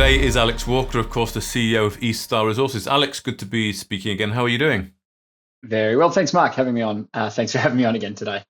today is Alex Walker, of course, the CEO of East Star Resources. Alex, good to be speaking again. How are you doing? Very well. Thanks, Mark, having me on. Thanks for having me on again today.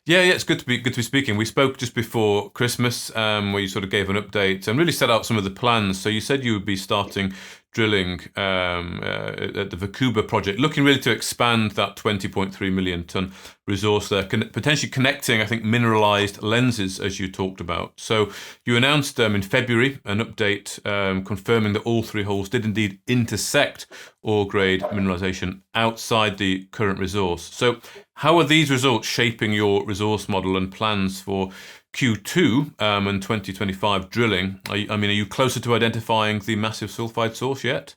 Yeah, it's good to be speaking. We spoke just before Christmas, where you sort of gave an update and really set out some of the plans. So you said you would be starting drilling at the Verkhuba Project, looking really to expand that 20.3 million ton resource there, potentially connecting, I think, mineralised lenses, as you talked about. So you announced in February an update confirming that all three holes did indeed intersect ore-grade mineralisation outside the current resource. So how are these results shaping your resource model and plans for Q2 and 2025 drilling? Are you closer to identifying the massive sulfide source yet?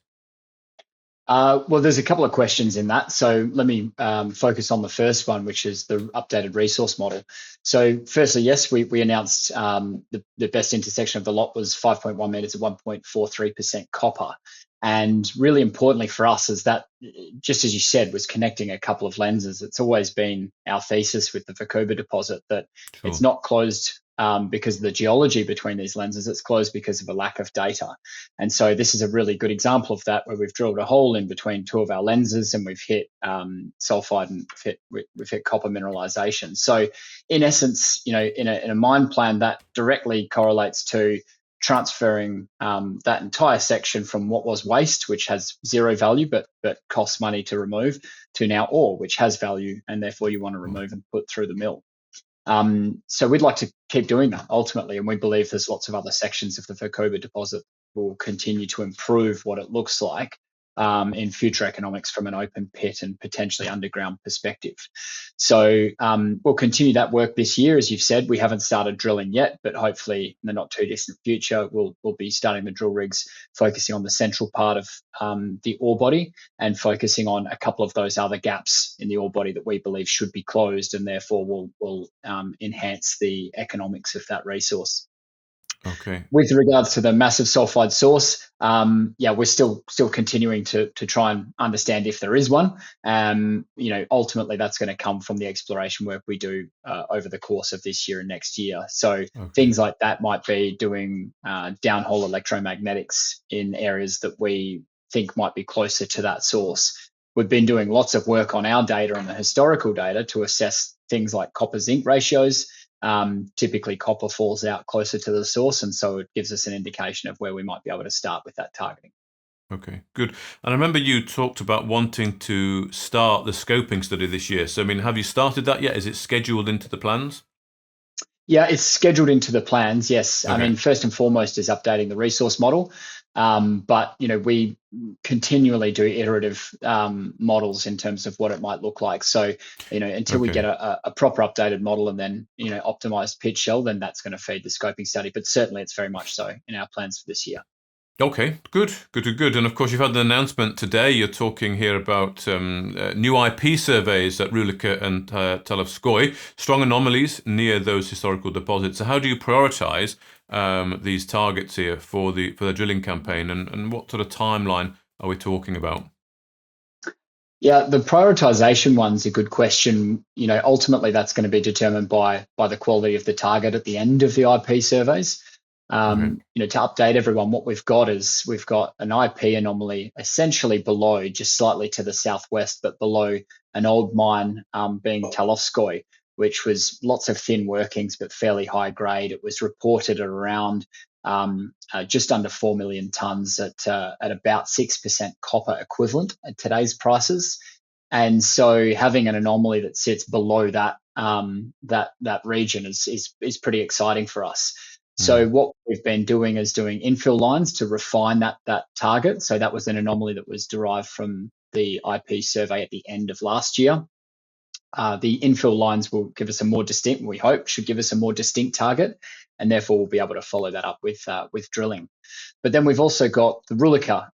Well, there's a couple of questions in that. So let me focus on the first one, which is the updated resource model. So firstly, yes, we announced the best intersection of the lot was 5.1 meters at 1.43% copper. And really importantly for us is that, just as you said, was connecting a couple of lenses. It's always been our thesis with the Verkhuba deposit that Sure. it's not closed because of the geology between these lenses. It's closed because of a lack of data. And so this is a really good example of that, where we've drilled a hole in between two of our lenses and we've hit sulfide and we've hit copper mineralization. So in essence, in a mine plan, that directly correlates to transferring that entire section from what was waste, which has zero value but costs money to remove, to now ore, which has value and therefore you want to remove and put through the mill. So we'd like to keep doing that ultimately, and we believe there's lots of other sections of the Verkhuba deposit will continue to improve what it looks like in future economics from an open pit and potentially underground perspective. So we'll continue that work this year. As you've said, we haven't started drilling yet, but hopefully in the not too distant future, we'll be starting the drill rigs, focusing on the central part of the ore body and focusing on a couple of those other gaps in the ore body that we believe should be closed, and therefore will enhance the economics of that resource. Okay. With regards to the massive sulfide source, we're still continuing to try and understand if there is one. Ultimately that's going to come from the exploration work we do over the course of this year and next year. So things like that might be doing downhole electromagnetics in areas that we think might be closer to that source. We've been doing lots of work on our data and the historical data to assess things like copper zinc ratios. Typically copper falls out closer to the source, and so it gives us an indication of where we might be able to start with that targeting. Okay, good. And I remember you talked about wanting to start the scoping study this year. So, have you started that yet? Is it scheduled into the plans? Yeah, it's scheduled into the plans, yes. Okay. First and foremost is updating the resource model. But we continually do iterative models in terms of what it might look like. So, until we get a proper updated model and then, optimized pit shell, then that's going to feed the scoping study. But certainly it's very much so in our plans for this year. Okay, good. And of course, you've had an announcement today. You're talking here about new IP surveys at Rulikha and Talovskoye, strong anomalies near those historical deposits. So how do you prioritize these targets here for the drilling campaign, and what sort of timeline are we talking about? Yeah, the prioritization one's a good question. Ultimately that's going to be determined by the quality of the target at the end of the IP surveys. To update everyone, what we've got is we've got an IP anomaly essentially below, just slightly to the southwest, but below an old mine being Talovskoye, which was lots of thin workings but fairly high grade. It was reported at around just under 4 million tons at about 6% copper equivalent at today's prices. And so having an anomaly that sits below that region is pretty exciting for us. So what we've been doing is doing infill lines to refine that target. So that was an anomaly that was derived from the IP survey at the end of last year. The infill lines will give us we hope should give us a more distinct target, and therefore we'll be able to follow that up with drilling. But then we've also got the Rulikha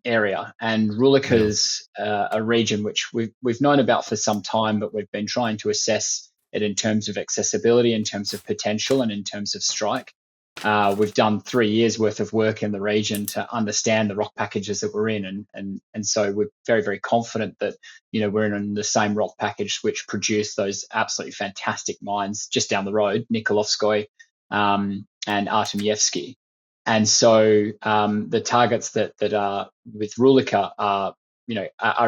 area, and Rulikha is a region which we've known about for some time, but we've been trying to assess it in terms of accessibility, in terms of potential, and in terms of strike. We've done 3 years worth of work in the region to understand the rock packages that we're in, and so we're very, very confident that we're in the same rock package which produced those absolutely fantastic mines just down the road, Nikolovskoye and Artemyevsky. And so the targets that are with Rulikha are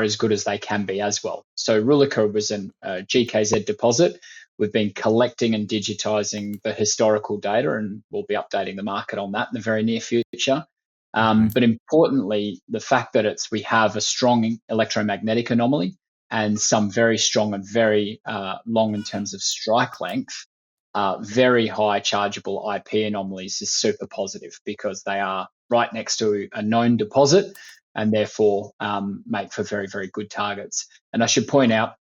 as good as they can be as well. So Rulikha was a GKZ deposit. We've been collecting and digitizing the historical data, and we'll be updating the market on that in the very near future. But importantly, the fact that we have a strong electromagnetic anomaly and some very strong and very long in terms of strike length, very high chargeable IP anomalies is super positive because they are right next to a known deposit and therefore make for very, very good targets. And I should point out,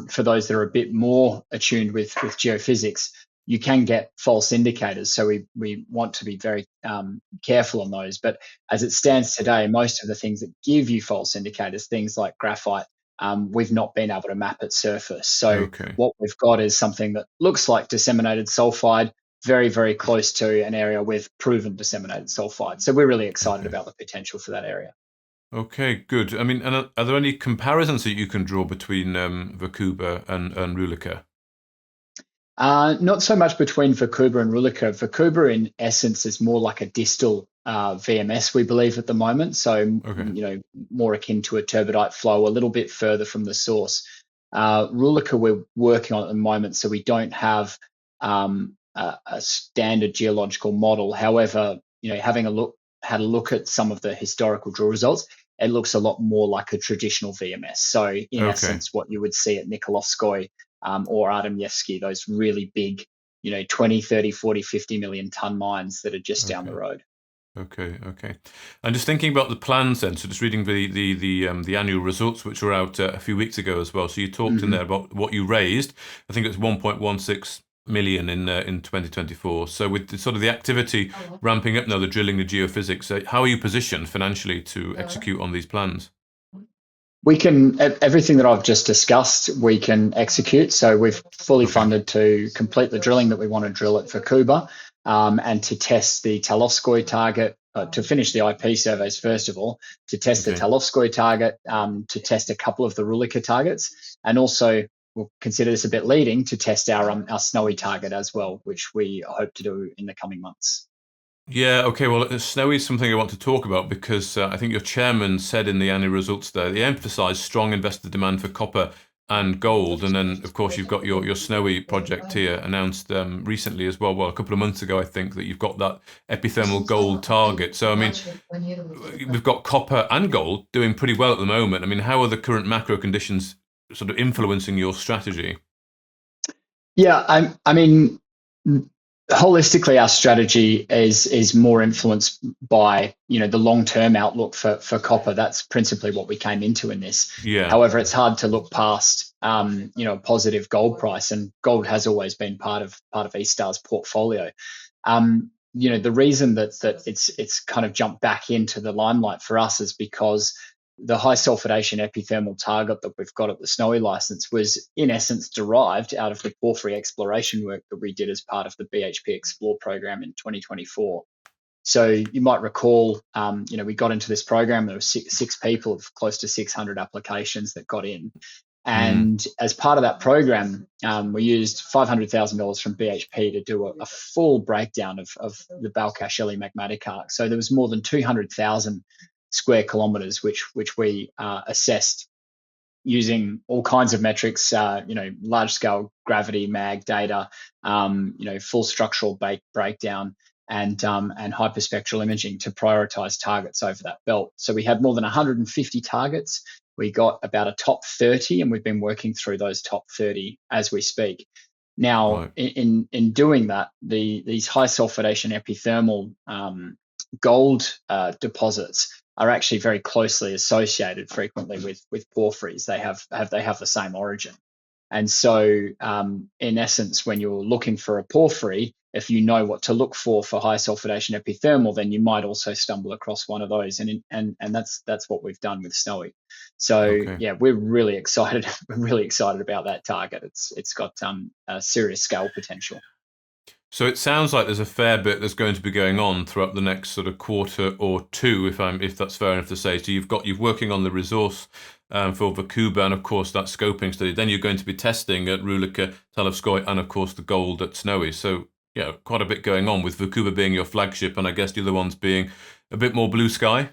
for those that are a bit more attuned with geophysics, you can get false indicators. So we want to be very careful on those. But as it stands today, most of the things that give you false indicators, things like graphite, we've not been able to map at surface. So what we've got is something that looks like disseminated sulfide, very, very close to an area with proven disseminated sulfide. So we're really excited about the potential for that area. Okay, good. I mean, and are there any comparisons that you can draw between Verkhuba and Rulikha? Not so much between Verkhuba and Rulikha. Verkhuba, in essence, is more like a distal VMS, we believe, at the moment. So, more akin to a turbidite flow, a little bit further from the source. Rulikha, we're working on at the moment, so we don't have a standard geological model. However, having had a look at some of the historical drill results, it looks a lot more like a traditional VMS. So, in essence, what you would see at Talovskoye or Artemyevsky, those really big, 20, 30, 40, 50 million ton mines that are just down the road. Okay. And just thinking about the plans then, so just reading the annual results, which were out a few weeks ago as well. So you talked in there about what you raised. I think it's 1.16 million in 2024. So with sort of the activity ramping up now, the drilling, the geophysics, how are you positioned financially to execute on these plans? We can, everything that I've just discussed, we can execute. So we've fully funded to complete the drilling that we want to drill at Verkhuba, and to test the Talovskoye target, to finish the IP surveys, first of all, to test the Talovskoye target, to test a couple of the Rulikha targets, and also we'll consider this a bit leading to test our Snowy target as well, which we hope to do in the coming months. Yeah, okay, well, Snowy is something I want to talk about because I think your chairman said in the annual results there, they emphasised strong investor demand for copper and gold. And then, of course, you've got your Snowy project here announced recently as well, a couple of months ago, I think, that you've got that epithermal gold target. So, I mean, we've got copper and gold doing pretty well at the moment. I mean, how are the current macro conditions sort of influencing your strategy? Yeah, I mean, holistically, our strategy is more influenced by the long-term outlook for copper. That's principally what we came into in this. Yeah. However, it's hard to look past a positive gold price, and gold has always been part of E-Star's portfolio. The reason that it's kind of jumped back into the limelight for us is because the high-sulfidation epithermal target that we've got at the Snowy license was, in essence, derived out of the porphyry exploration work that we did as part of the BHP Xplor program in 2024. So you might recall, we got into this program. There were six people of close to 600 applications that got in. And as part of that program, we used $500,000 from BHP to do a full breakdown of the Balkasheli magmatic arc. So there was more than 200,000 square kilometers, which we assessed using all kinds of metrics, large scale gravity, mag data, full structural breakdown, and hyperspectral imaging to prioritize targets over that belt. So we had more than 150 targets. We got about a top 30, and we've been working through those top 30 as we speak. Now, in doing that, these high sulfidation epithermal gold deposits are actually very closely associated frequently with porphyries. They have the same origin. And so, in essence, when you're looking for a porphyry, if you know what to look for high sulfidation epithermal, then you might also stumble across one of those. And that's what we've done with Snowy. So yeah, we're really excited. We're really excited about that target. It's got a serious scale potential. So it sounds like there's a fair bit that's going to be going on throughout the next sort of quarter or two, if that's fair enough to say. So you're working on the resource for Verkhuba, and of course that scoping study. Then you're going to be testing at Rulikha, Talovskoye, and of course the gold at Snowy. So quite a bit going on, with Verkhuba being your flagship, and I guess the other ones being a bit more blue sky.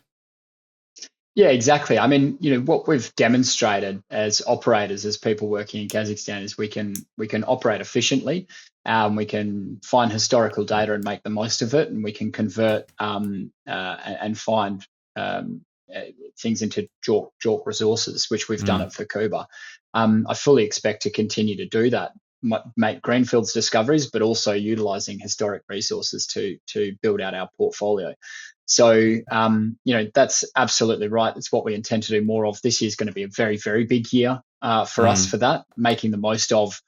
Yeah, exactly. I mean, what we've demonstrated as operators, as people working in Kazakhstan, is we can operate efficiently. We can find historical data and make the most of it, and we can convert and find things into JORC resources, which we've done at Verkhuba. I fully expect to continue to do that, make greenfields discoveries, but also utilizing historic resources to build out our portfolio. So, that's absolutely right. It's what we intend to do more of. This year's going to be a very, very big year for us for that, making the most of,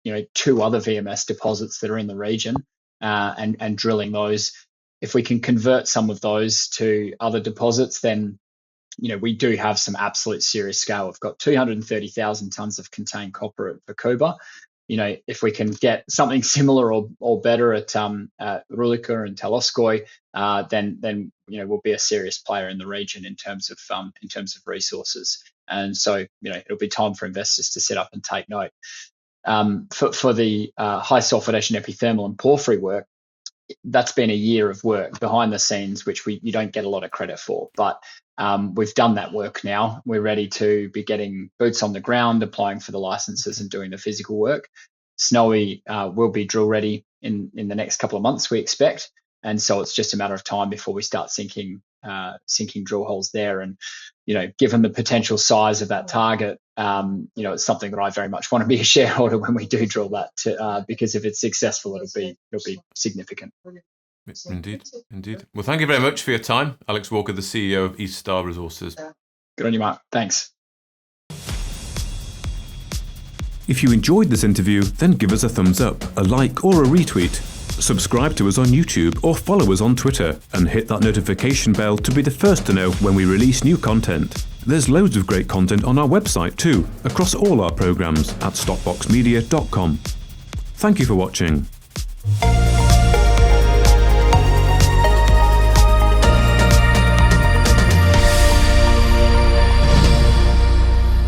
2 other VMS deposits that are in the region and drilling those. If we can convert some of those to other deposits, then, we do have some absolute serious scale. We've got 230,000 tons of contained copper at Verkhuba. If we can get something similar or better at Rulikha and Talovskoye, then we'll be a serious player in the region in terms of resources. And so it'll be time for investors to sit up and take note. For the high-sulfidation epithermal and porphyry work, that's been a year of work behind the scenes, which you don't get a lot of credit for. But we've done that work now. We're ready to be getting boots on the ground, applying for the licenses and doing the physical work. Snowy will be drill ready in the next couple of months, we expect. And so it's just a matter of time before we start sinking drill holes there. And, given the potential size of that target, it's something that I very much want to be a shareholder when we do drill that, because if it's successful, it'll be significant. Indeed. Well, thank you very much for your time, Alex Walker, the CEO of East Star Resources. Good on you, Mark. Thanks. If you enjoyed this interview, then give us a thumbs up, a like or a retweet. Subscribe to us on YouTube or follow us on Twitter and hit that notification bell to be the first to know when we release new content. There's loads of great content on our website too, across all our programs at StockBoxMedia.com. Thank you for watching.